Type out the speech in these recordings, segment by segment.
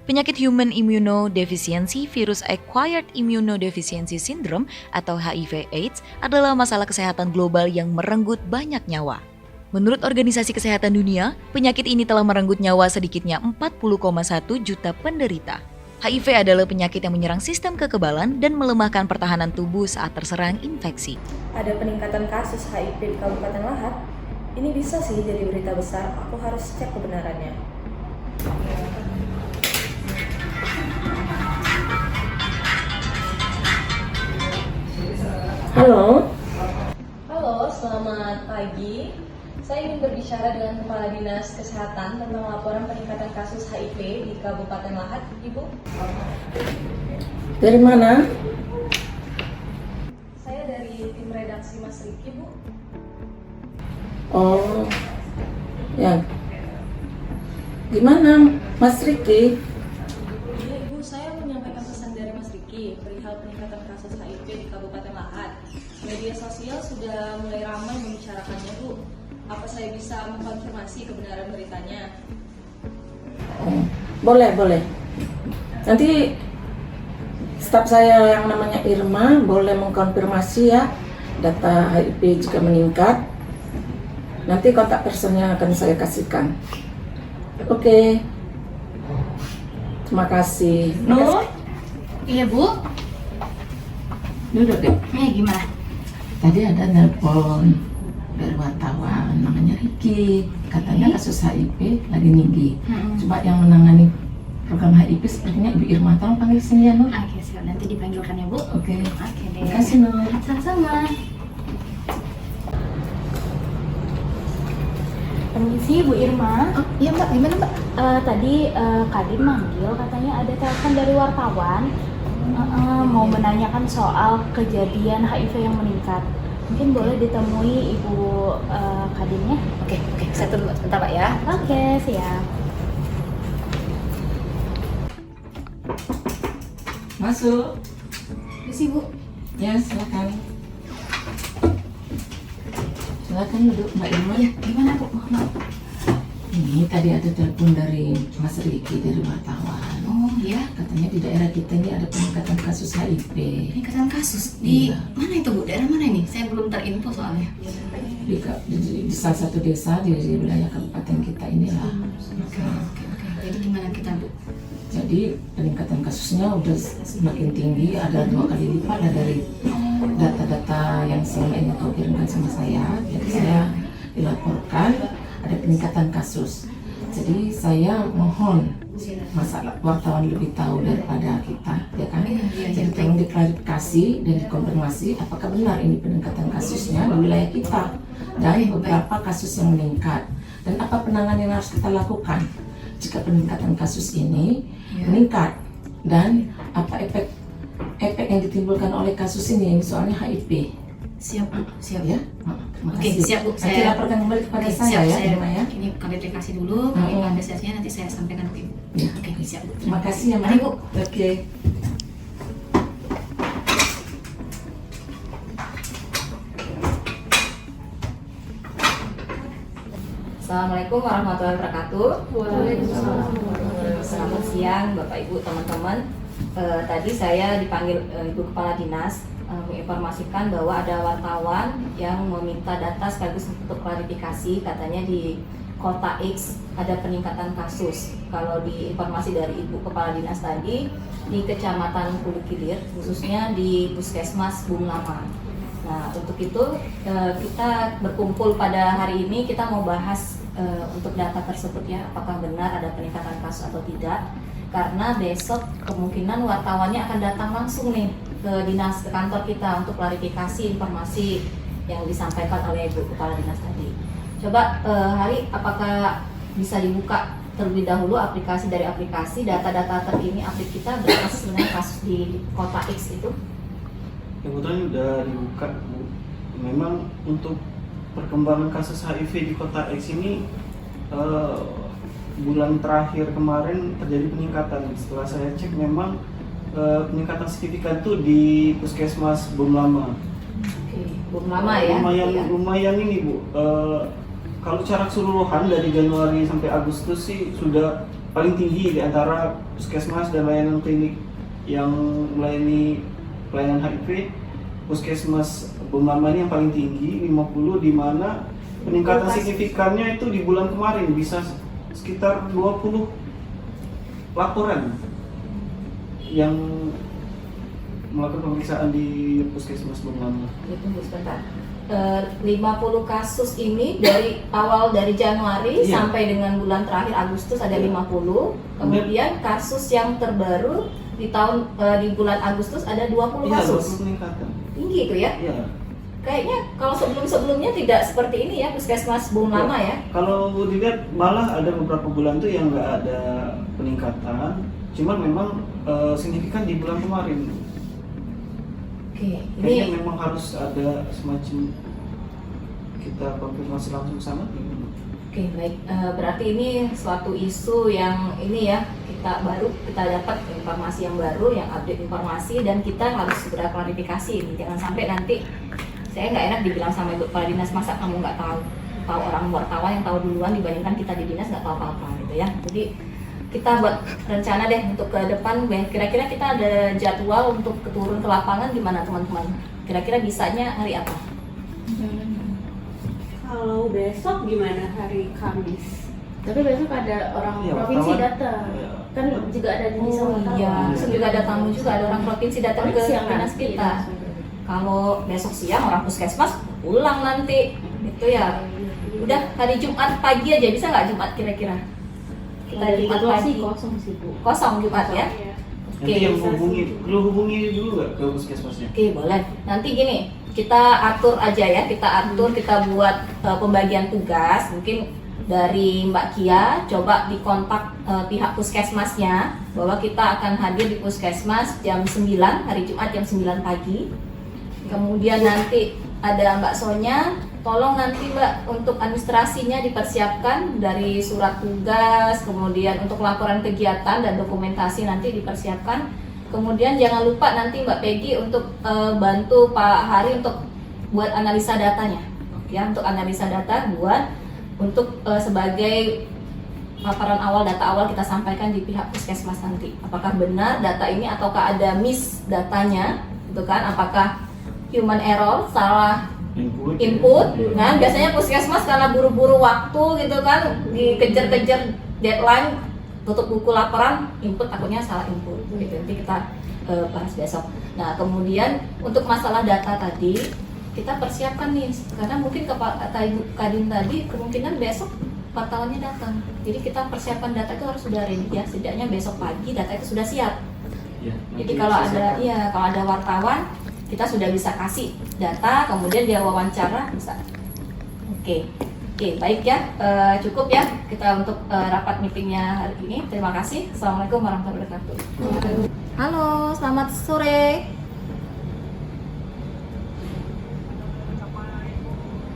Penyakit Human Immunodeficiency Virus Acquired Immunodeficiency Syndrome atau HIV/AIDS adalah masalah kesehatan global yang merenggut banyak nyawa. Menurut Organisasi Kesehatan Dunia, penyakit ini telah merenggut nyawa sedikitnya 40,1 juta penderita. HIV adalah penyakit yang menyerang sistem kekebalan dan melemahkan pertahanan tubuh saat terserang infeksi. Ada peningkatan kasus HIV di Kabupaten Lahat. Ini bisa sih jadi berita besar, aku harus cek kebenarannya. Halo. Halo, selamat pagi. Saya ingin berbicara dengan Kepala Dinas Kesehatan tentang laporan peningkatan kasus HIV di Kabupaten Lahat, Ibu. Dari mana? Saya dari tim redaksi Mas Riki, Bu. Oh, ya. Gimana, Mas Riki? Iya, Ibu, saya menyampaikan pesan dari Mas Riki perihal peningkatan kasus HIV di Kabupaten Lahat. Media sosial sudah mulai ramai membicarakannya, Bu. Apa saya bisa mengkonfirmasi kebenaran beritanya? Oh, boleh. Nanti staf saya yang namanya Irma boleh mengkonfirmasi ya data HIV jika meningkat. Nanti kontak personnya akan saya kasihkan. Oke. Terima kasih. Nur? Iya, Bu. Duduk deh. Gimana? Tadi ada nelpon dari wartawan namanya Riki, katanya kasus HIV lagi tinggi. Coba yang menangani program HIV sepertinya Ibu Irma, tolong panggil sini ya Nur. Oke, siap. Nanti dipanggilkan ya, Bu. Oke. Oke deh. Terima kasih Nur. Sama-sama. Permisi, Bu Irma. Oh, iya Mbak, gimana Mbak? Tadi Kadin manggil, katanya ada telepon dari wartawan. Mau menanyakan soal kejadian HIV yang meningkat. Mungkin boleh ditemui Ibu Kadinnya? Oke, saya tunggu sebentar Mbak ya. Oke, siap. Masuk. Permisi Bu. Ya, silakan. Silakan duduk Mbak Irma. Iya, gimana Bu? Maaf. Ini tadi ada telepon dari Mas Riki dari wartawan. Oh iya, Katanya di daerah kita ini ada peningkatan kasus HIV. peningkatan kasus di Iya. mana itu Bu? Daerah mana ini? Saya belum terinfo soalnya. Di salah satu desa di wilayah kabupaten kita inilah. Oke. Jadi gimana kita Bu? Jadi peningkatan kasusnya udah semakin tinggi, ada 2 kali lipat dari data-data yang selama ini kau kirimkan sama saya. Jadi saya dilaporkan ada peningkatan kasus. Jadi saya mohon masalah wartawan lebih tahu daripada kita, ya kan? Jadi tolong diklarifikasi dan dikonfirmasi apakah benar ini peningkatan kasusnya di wilayah kita dan beberapa kasus yang meningkat dan apa penanganan yang harus kita lakukan jika peningkatan kasus ini meningkat dan apa efek yang ditimbulkan oleh kasus ini soalnya HIV. Siap Bu, siap Ya, ya. terima Oke, kasih. siap Bu. Nanti laporkan kembali kepada Oke, saya siap, ya, Irma ya. Ini klarifikasi dulu, kami apresiasinya nanti saya sampaikan ke Ibu. Ya. Oke, siap Bu. Terima kasih ya, Mari, Mbak. Bu. Oke. Assalamualaikum warahmatullahi wabarakatuh. Selamat siang Bapak Ibu teman-teman. Tadi saya dipanggil Ibu Kepala Dinas menginformasikan bahwa ada wartawan yang meminta data sekaligus untuk klarifikasi, katanya di Kota X ada peningkatan kasus. Kalau di informasi dari Ibu Kepala Dinas tadi di Kecamatan Hulu Kilir, khususnya di Puskesmas Bung Lama. Nah, untuk itu kita berkumpul pada hari ini, kita mau bahas untuk data tersebut ya, apakah benar ada peningkatan kasus atau tidak. Karena besok kemungkinan wartawannya akan datang langsung nih ke dinas, ke kantor kita untuk klarifikasi informasi yang disampaikan oleh Ibu Kepala Dinas tadi. Coba Hari, apakah bisa dibuka terlebih dahulu aplikasi data-data terkini update kita berapa sih sebenarnya kasus di Kota X itu? Kebetulan udah dibuka Bu. Memang untuk perkembangan kasus HIV di Kota X ini bulan terakhir kemarin terjadi peningkatan. Setelah saya cek memang peningkatan signifikan tuh di Puskesmas Bum Lama. Oke, Bum Lama ya. Lumayan ini Bu. Kalau secara keseluruhan dari Januari sampai Agustus sih sudah paling tinggi di antara puskesmas dan layanan klinik yang melayani pelayanan HIV. Puskesmas Bung Lama ini yang paling tinggi 50, di mana peningkatan signifikannya itu di bulan kemarin bisa sekitar 20 laporan yang melakukan pemeriksaan di puskesmas Bung Lama. Tunggu sebentar. 50 kasus ini dari Januari sampai dengan bulan terakhir Agustus ada 50. Kemudian kasus yang terbaru di bulan Agustus ada 20 kasus. 20 peningkatan. Tinggi itu ya? Iya. Kayaknya kalau sebelum-sebelumnya tidak seperti ini ya puskesmas Bung Lama ya? Kalau dilihat malah ada beberapa bulan tuh yang nggak ada peningkatan, cuman memang signifikan di bulan kemarin. Oke, Kayaknya ini memang harus ada semacam kita konfirmasi langsung sama. oke baik. Berarti ini suatu isu yang ini ya kita dapat informasi yang baru, yang update informasi, dan kita harus segera klarifikasi ini. Jangan sampai nanti saya nggak enak dibilang sama Ibu Kepala Dinas, masa kamu nggak tahu orang wartawan yang tahu duluan dibandingkan kita di dinas nggak tahu apa-apa gitu ya. Jadi kita buat rencana deh untuk ke depan, kira-kira kita ada jadwal untuk turun ke lapangan gimana teman-teman? Kira-kira bisanya hari apa? Kalau besok gimana, hari Kamis? Tapi besok ada orang Iya, provinsi wartawan. datang. Kan juga ada di Iya, besok juga ada tamu juga, ada orang provinsi datang ke dinas kita. Kalau besok siang orang puskesmas pulang nanti, itu ya. Udah hari Jumat pagi aja bisa nggak Jumat kira-kira? Kita Jumat pagi kosong sih Bu. kosong Jumat ya. Nanti yang hubungi dulu nggak ke puskesmasnya? Oke, boleh. Nanti gini, kita atur aja ya, kita buat pembagian tugas. Mungkin dari Mbak Kia coba dikontak pihak puskesmasnya bahwa kita akan hadir di puskesmas jam 9 hari Jumat jam 9 pagi. Kemudian nanti ada Mbak Sonya, tolong nanti Mbak untuk administrasinya dipersiapkan dari surat tugas, kemudian untuk laporan kegiatan dan dokumentasi nanti dipersiapkan. Kemudian jangan lupa nanti Mbak Peggy untuk bantu Pak Hari untuk buat analisa datanya. Ya, untuk analisa data untuk sebagai paparan awal, data awal kita sampaikan di pihak puskesmas nanti. Apakah benar data ini ataukah ada miss datanya, gitu kan? Apakah human error, salah input. Nah, biasanya puskesmas karena buru-buru waktu gitu kan, dikejar-kejar deadline, tutup buku laporan, input takutnya salah input. Gitu. Nanti kita bahas besok. Nah, kemudian untuk masalah data tadi kita persiapkan nih, karena mungkin kata Ibu Kadin tadi kemungkinan besok wartawannya datang. Jadi kita persiapkan data itu harus sudah ready ya, setidaknya besok pagi data itu sudah siap. Ya, Jadi kalau ada wartawan kita sudah bisa kasih data, kemudian dia wawancara bisa. Oke, baik ya, cukup ya kita untuk rapat meetingnya hari ini. Terima kasih. Assalamualaikum warahmatullahi wabarakatuh. Halo, selamat sore.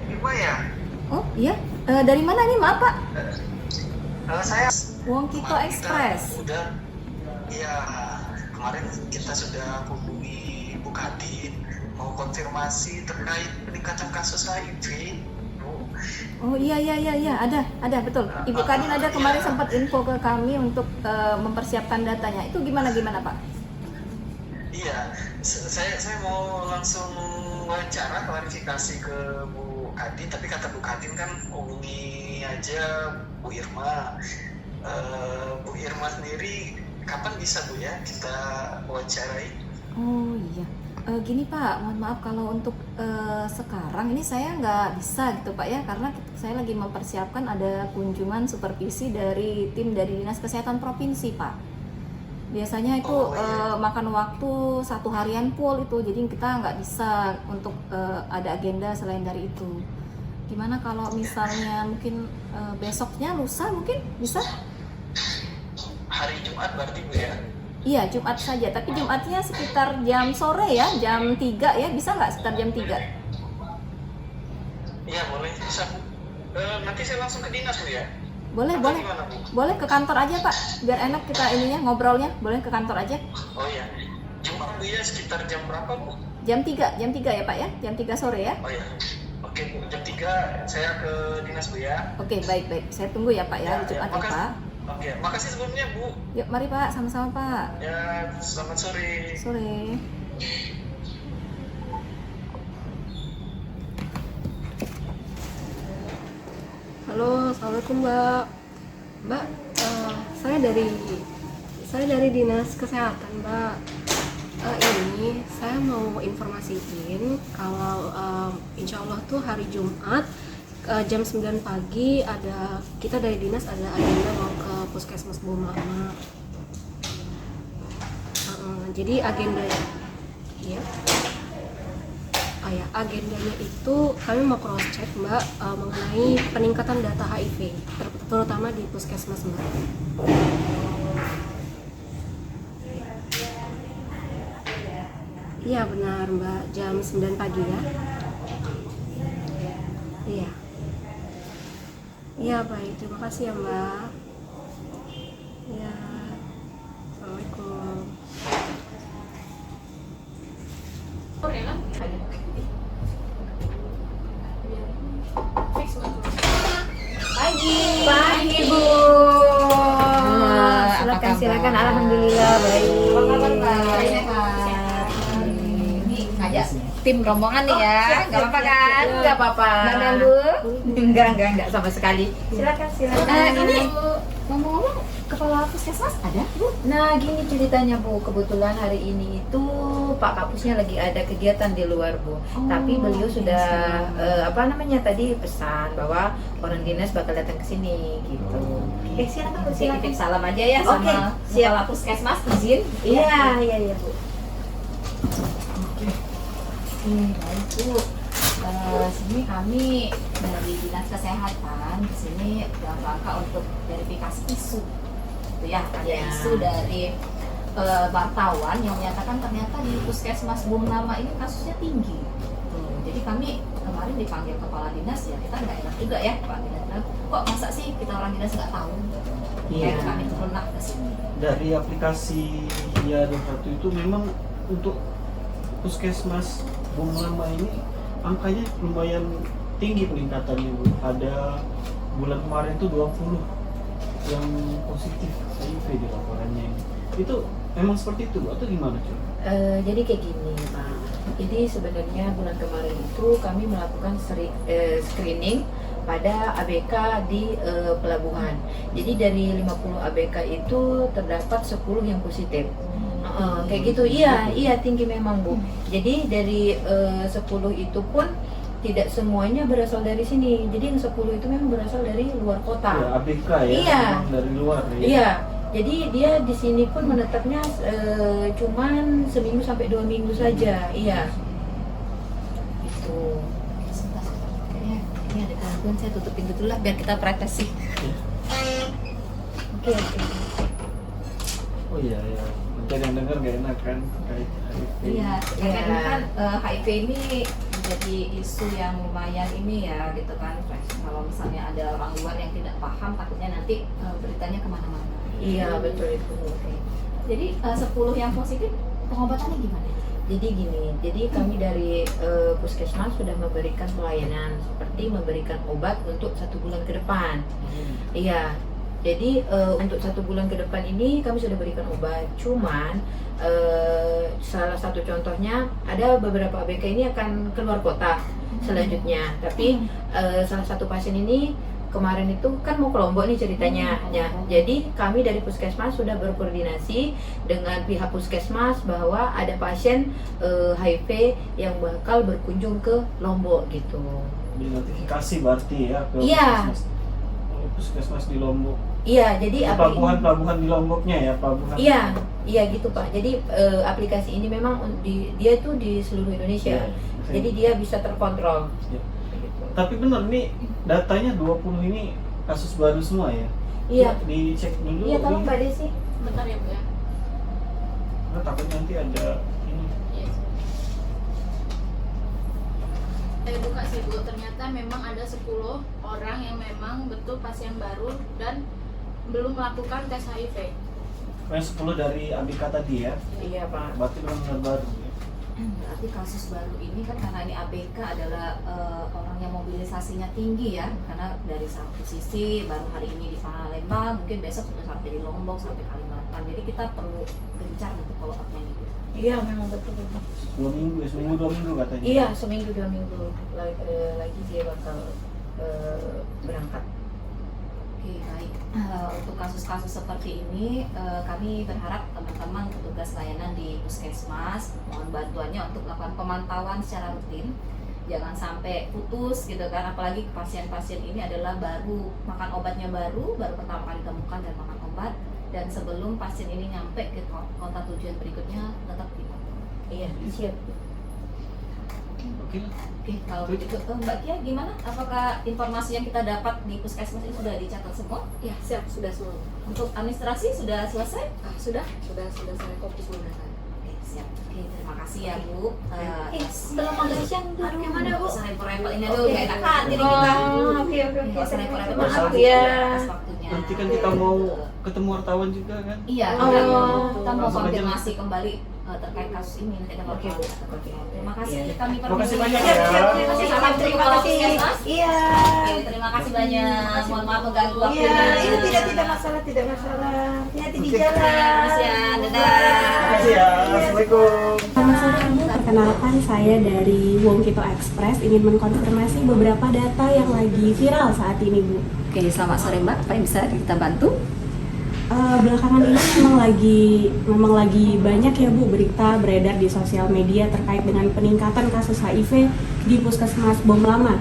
Ibu ya? Oh iya, dari mana nih maaf Pak? Saya Wong Kito Express. Udah, ya kemarin kita sudah hubungi Bu Kadin mau konfirmasi terkait peningkatan kasus HIV. Oh iya, ada betul. Ibu Kadin ada kemarin sempat info ke kami untuk mempersiapkan datanya. Itu gimana Pak? Iya, saya mau langsung wawancara klarifikasi ke Bu Kadin, tapi kata Bu Kadin kan hubungi aja Bu Irma. Bu Irma sendiri kapan bisa Bu ya kita wawancarai? Oh iya. Gini Pak, mohon maaf kalau untuk sekarang ini saya nggak bisa gitu Pak ya, karena saya lagi mempersiapkan ada kunjungan supervisi dari tim dari Dinas Kesehatan Provinsi Pak. Biasanya itu makan waktu 1 harian full itu, jadi kita nggak bisa untuk ada agenda selain dari itu. Gimana kalau misalnya mungkin besoknya, lusa mungkin bisa? Hari Jumat berarti Bu ya? Iya, Jumat saja, tapi Jumatnya sekitar jam sore ya, jam 3 ya, bisa nggak sekitar jam 3? Iya boleh, bisa Bu. Nanti saya langsung ke dinas Bu ya? Boleh. Gimana, Bu? Boleh ke kantor aja Pak, biar enak kita ininya ngobrolnya, boleh ke kantor aja. Oh iya, Jumat Bu ya sekitar jam berapa Bu? Jam 3 ya Pak ya, jam 3 sore ya. Oh iya, oke Bu, jam 3 saya ke dinas Bu ya. Oke, baik, saya tunggu ya Pak ya, di Jumat ya Pak. Oke, makasih sebelumnya Bu. Yuk, mari Pak, sama-sama Pak. Ya, selamat sore. Sore. Halo, assalamualaikum Mbak. Mbak, saya dari dinas kesehatan Mbak. Ini saya mau informasiin kalau insya Allah tuh hari Jumat jam 9 pagi kita dari dinas ada agenda mau ke Puskesmas Bum Lama. Jadi agendanya agendanya itu kami mau cross check Mbak mengenai peningkatan data HIV terutama di Puskesmas Mbak. Iya benar Mbak, jam 9 pagi ya. Iya. Iya baik, terima kasih ya Mbak. Iya. Assalamualaikum. Pagi Bu. Silakan. Alhamdulillah baik. Apa kabar Pak? Sehat. Ini ngajak tim rombongan nih ya, nggak apa-apa kan? Enggak apa-apa. Nggak ganggu? Enggak sama sekali. Silakan. Ini ngomong-ngomong, kepala puskesmas ada Bu? Nah gini ceritanya Bu, kebetulan hari ini itu Pak Kapusnya lagi ada kegiatan di luar Bu. Tapi beliau sudah tadi pesan bahwa orang dinas bakal datang ke sini gitu. Silakan Bu, Titip salam aja ya sama Kepala puskesmas izin? Iya Bu. Baik Bu. Sini kami dari dinas kesehatan ke sini dalam rangka untuk verifikasi isu. Itu ya, ada isu dari wartawan yang menyatakan ternyata di Puskesmas Bum Lama ini kasusnya tinggi. Jadi kami kemarin dipanggil kepala dinas ya, kita nggak enak juga ya Pak Dinas. Kok masa sih kita orang dinas nggak tahu? Iya. Jadi kami terlunak ke sini. Dari aplikasi Ya dan Satu itu memang untuk Puskesmas Bum Lama ini angkanya lumayan tinggi peningkatannya Bu. Pada bulan kemarin itu 20 yang positif HIV di laporannya ini. Itu memang seperti itu atau gimana Cuk? Jadi kayak gini Pak. Jadi sebenarnya bulan kemarin itu kami melakukan screening pada ABK di pelabuhan. Jadi dari 50 ABK itu terdapat 10 yang positif. Kayak gitu. Iya tinggi memang Bu. Jadi dari 10 itu pun tidak semuanya berasal dari sini. Jadi yang 10 itu memang berasal dari luar kota. Ya, ABK ya, Iya. memang dari luar ya. Iya. Jadi dia di sini pun menetapnya cuman seminggu sampai 2 minggu saja. Iya. Itu. Sebentar. Kayaknya ini ada gangguan, saya tutup pintu dulu lah biar kita privacy. Oke. Oh iya ya. Nanti yang dengar gak enak kan terkait HIV. Iya, karena kan HIV ini menjadi isu yang lumayan ini ya gitu kan. Kalau misalnya ada orang luar yang tidak paham, takutnya nanti beritanya kemana-mana. Iya betul itu. Oke. Jadi 10 yang positif pengobatannya gimana? Jadi gini, jadi kami dari Puskesmas sudah memberikan pelayanan seperti memberikan obat untuk 1 bulan ke depan. Iya. Jadi untuk 1 bulan ke depan ini kami sudah berikan obat. Cuman salah satu contohnya ada beberapa ABK ini akan keluar kota selanjutnya. Tapi salah satu pasien ini kemarin itu kan mau ke Lombok nih ceritanya. Ya, jadi kami dari Puskesmas sudah berkoordinasi dengan pihak Puskesmas bahwa ada pasien HIV yang bakal berkunjung ke Lombok gitu. Dinotifikasi berarti ya ke Iya. Puskesmas di Lombok. Iya, jadi Pelabuhan di Lomboknya ya, pelabuhan. Iya gitu Pak. Jadi aplikasi ini memang dia tuh di seluruh Indonesia. Iya. Jadi dia bisa terkontrol. Iya. Gitu. Tapi benar nih datanya 20 ini kasus baru semua ya? Iya. Coba dicek dulu. Iya, tolong Mbak Desi. Bentar ya Bu ya. Nah, takut nanti ada ini. Saya buka sih Bu, ternyata memang ada 10 orang yang memang betul pasien baru dan belum melakukan tes HIV. Yang 10 dari ABK tadi ya? Iya Pak. Berarti benar-benar baru ya? Berarti kasus baru ini kan karena ini ABK adalah orang yang mobilisasinya tinggi ya, karena dari satu sisi baru hari ini di Palembang, mungkin besok sudah sampai di Lombok, sampai Kalimantan. Jadi kita perlu gencar untuk follow up-nya nih. Iya memang betul. 2 minggu, seminggu 2 minggu katanya. Iya, seminggu 2 minggu lagi dia bakal berangkat. Oke, baik. Untuk kasus-kasus seperti ini, kami berharap teman-teman petugas layanan di Puskesmas mohon bantuannya untuk melakukan pemantauan secara rutin. Jangan sampai putus gitu kan, apalagi pasien-pasien ini adalah baru makan obatnya baru pertama kali ditemukan dan makan obat, dan sebelum pasien ini nyampe ke kota tujuan berikutnya tetap dipantau. Iya, siap. Oke, kalau begitu Mbak Kia gimana? Apakah informasi yang kita dapat di Puskesmas ini sudah dicatat semua? Ya, siap, sudah semua. Untuk administrasi sudah selesai? Sudah saya kopi semua data. Oke, siap. Oke, terima kasih ya Bu. Belum makan siang tuh gimana Bu? Nggak usah repot-repot ini aduh, nggak enakan jadi kita. Oke. Nggak usah repot-repot. Maaf ya. Atas waktunya. Nanti kan kita mau ketemu wartawan juga kan? Iya, kita mau Langsung aja. konfirmasi kembali terkait kasus ini. Nanti ada beberapa. Terima kasih. Kami Terima kasih permisi. banyak ya. Terima kasih. Salam Terima untuk kasih. Puskesmas. Iya. Oke, terima kasih banyak. Mohon maaf mengganggu waktunya. Iya, itu tidak masalah. Hati-hati di jalan. Terima kasih ya. Dadah. Terima kasih ya. Assalamualaikum. Selamat sore Bu, perkenalkan saya dari Wongkito Express ingin mengkonfirmasi beberapa data yang lagi viral saat ini Bu. Oke, selamat sore Mbak. Apa yang bisa kita bantu? Belakangan ini memang lagi banyak ya Bu berita beredar di sosial media terkait dengan peningkatan kasus HIV di Puskesmas Bom Lama.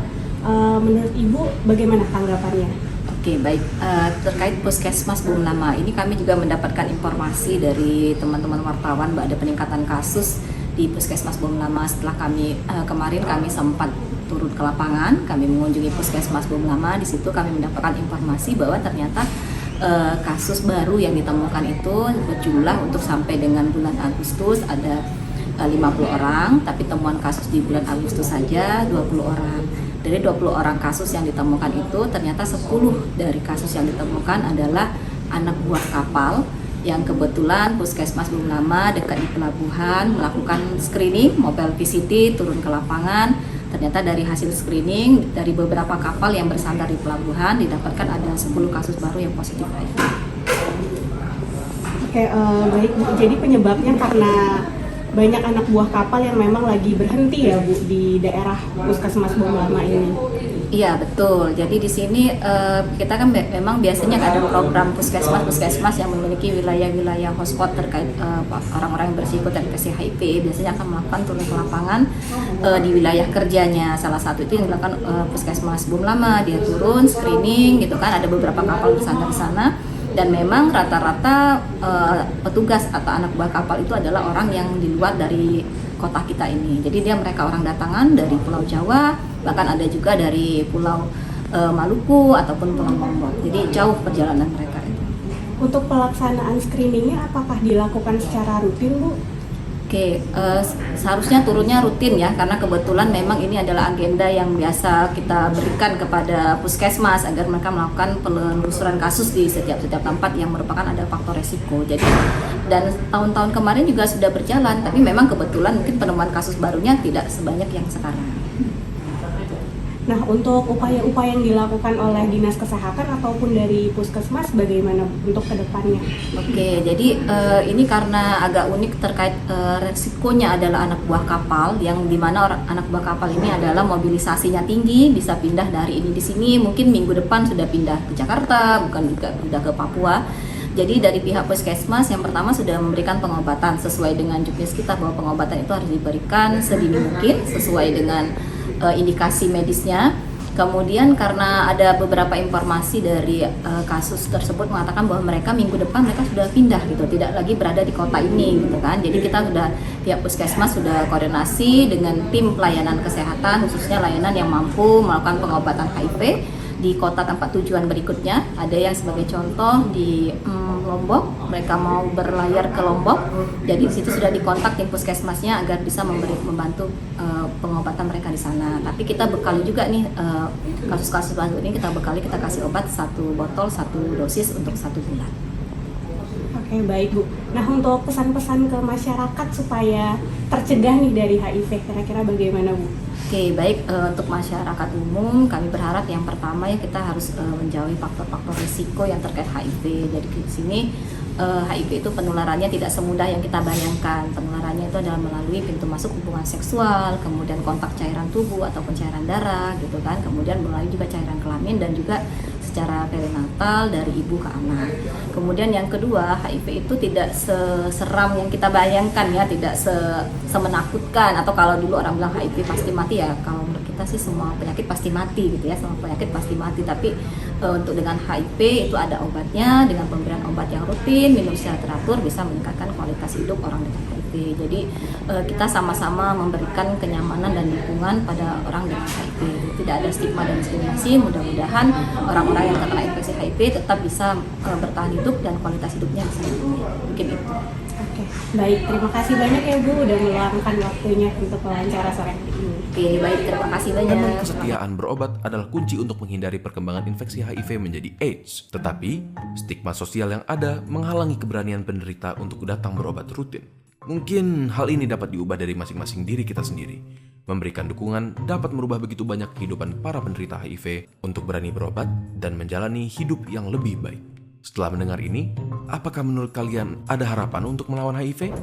Menurut Ibu bagaimana tanggapannya? Oke, baik. Terkait Puskesmas Bom Lama ini kami juga mendapatkan informasi dari teman-teman wartawan bahwa ada peningkatan kasus di Puskesmas Bom Lama. Setelah kemarin kami sempat turun ke lapangan, kami mengunjungi Puskesmas Bom Lama. Di situ kami mendapatkan informasi bahwa ternyata kasus baru yang ditemukan itu berjumlah untuk sampai dengan bulan Agustus ada 50 orang, tapi temuan kasus di bulan Agustus saja 20 orang. Dari 20 orang kasus yang ditemukan itu ternyata 10 dari kasus yang ditemukan adalah anak buah kapal yang kebetulan Puskesmas Bom Lama dekat di pelabuhan melakukan screening mobile VCT, turun ke lapangan. Ternyata dari hasil screening dari beberapa kapal yang bersandar di pelabuhan didapatkan ada 10 kasus baru yang positif HIV. Oke, baik Bu. Jadi penyebabnya karena banyak anak buah kapal yang memang lagi berhenti ya Bu di daerah Puskesmas Bom Lama ini. Iya betul. Jadi di sini kita kan memang biasanya ada program puskesmas yang memiliki wilayah-wilayah hotspot terkait orang-orang yang berisiko terinfeksi HIV. Biasanya akan melakukan turun ke lapangan di wilayah kerjanya. Salah satu itu yang dilakukan Puskesmas Bom Lama. Dia turun screening, gitu kan. Ada beberapa kapal bersandar di sana. Dan memang rata-rata petugas atau anak buah kapal itu adalah orang yang di luar dari kota kita ini. Jadi mereka orang datangan dari Pulau Jawa, bahkan ada juga dari Pulau Maluku ataupun Pulau Lombok. Jadi jauh perjalanan mereka itu. Untuk pelaksanaan screeningnya apakah dilakukan secara rutin Bu? Oke, seharusnya turunnya rutin ya, karena kebetulan memang ini adalah agenda yang biasa kita berikan kepada puskesmas agar mereka melakukan penelusuran kasus di setiap tempat yang merupakan ada faktor resiko. Jadi dan tahun-tahun kemarin juga sudah berjalan, tapi memang kebetulan mungkin penemuan kasus barunya tidak sebanyak yang sekarang. Nah, untuk upaya-upaya yang dilakukan oleh Dinas Kesehatan ataupun dari Puskesmas bagaimana untuk kedepannya? Oke, jadi ini karena agak unik terkait resikonya adalah anak buah kapal, yang dimana anak buah kapal ini adalah mobilisasinya tinggi, bisa pindah dari ini di sini, mungkin minggu depan sudah pindah ke Jakarta, bukan juga pindah ke Papua. Jadi dari pihak Puskesmas yang pertama sudah memberikan pengobatan sesuai dengan juknis kita bahwa pengobatan itu harus diberikan sedini mungkin sesuai dengan indikasi medisnya. Kemudian karena ada beberapa informasi dari kasus tersebut mengatakan bahwa mereka minggu depan mereka sudah pindah gitu, tidak lagi berada di kota ini gitu kan. Jadi kita sudah pihak Puskesmas sudah koordinasi dengan tim pelayanan kesehatan khususnya layanan yang mampu melakukan pengobatan HIV di kota tempat tujuan berikutnya. Ada yang sebagai contoh di Lombok, mereka mau berlayar ke Lombok, jadi di situ sudah dikontak tim puskesmasnya agar bisa membantu pengobatan mereka di sana. Tapi kita bekali juga nih kasus-kasus baru ini kita bekali, kita kasih obat 1 botol 1 dosis untuk 1 bulan. Oke, Oke, baik Bu. Nah, untuk pesan-pesan ke masyarakat supaya tercegah nih dari HIV, kira-kira bagaimana Bu? Oke, baik, untuk masyarakat umum kami berharap yang pertama ya kita harus menjauhi faktor-faktor risiko yang terkait HIV. Jadi di sini HIV itu penularannya tidak semudah yang kita bayangkan. Penularannya itu adalah melalui pintu masuk hubungan seksual, kemudian kontak cairan tubuh ataupun cairan darah gitu kan, kemudian melalui juga cairan kelamin dan juga secara perinatal dari ibu ke anak. Kemudian yang kedua, HIV itu tidak seseram yang kita bayangkan ya, tidak semenakutkan, atau kalau dulu orang bilang HIV pasti mati ya, kalau menurut kita sih semua penyakit pasti mati gitu ya, semua penyakit pasti mati, tapi untuk dengan HIV itu ada obatnya, dengan pemberian obat yang rutin, minum secara teratur bisa meningkatkan kualitas hidup orang dengan HIV. Jadi kita sama-sama memberikan kenyamanan dan dukungan pada orang dengan HIV. Tidak ada stigma dan diskriminasi. Mudah-mudahan orang-orang yang terkena infeksi HIV tetap bisa bertahan hidup dan kualitas hidupnya bisa lebih baik. Mungkin itu. Oke, baik. Terima kasih banyak ya Bu udah meluangkan waktunya untuk wawancara sore hari ini. Oke, baik. Terima kasih banyak. Memang kesetiaan berobat adalah kunci untuk menghindari perkembangan infeksi HIV menjadi AIDS. Tetapi, stigma sosial yang ada menghalangi keberanian penderita untuk datang berobat rutin. Mungkin hal ini dapat diubah dari masing-masing diri kita sendiri. Memberikan dukungan dapat merubah begitu banyak kehidupan para penderita HIV untuk berani berobat dan menjalani hidup yang lebih baik. Setelah mendengar ini, apakah menurut kalian ada harapan untuk melawan HIV?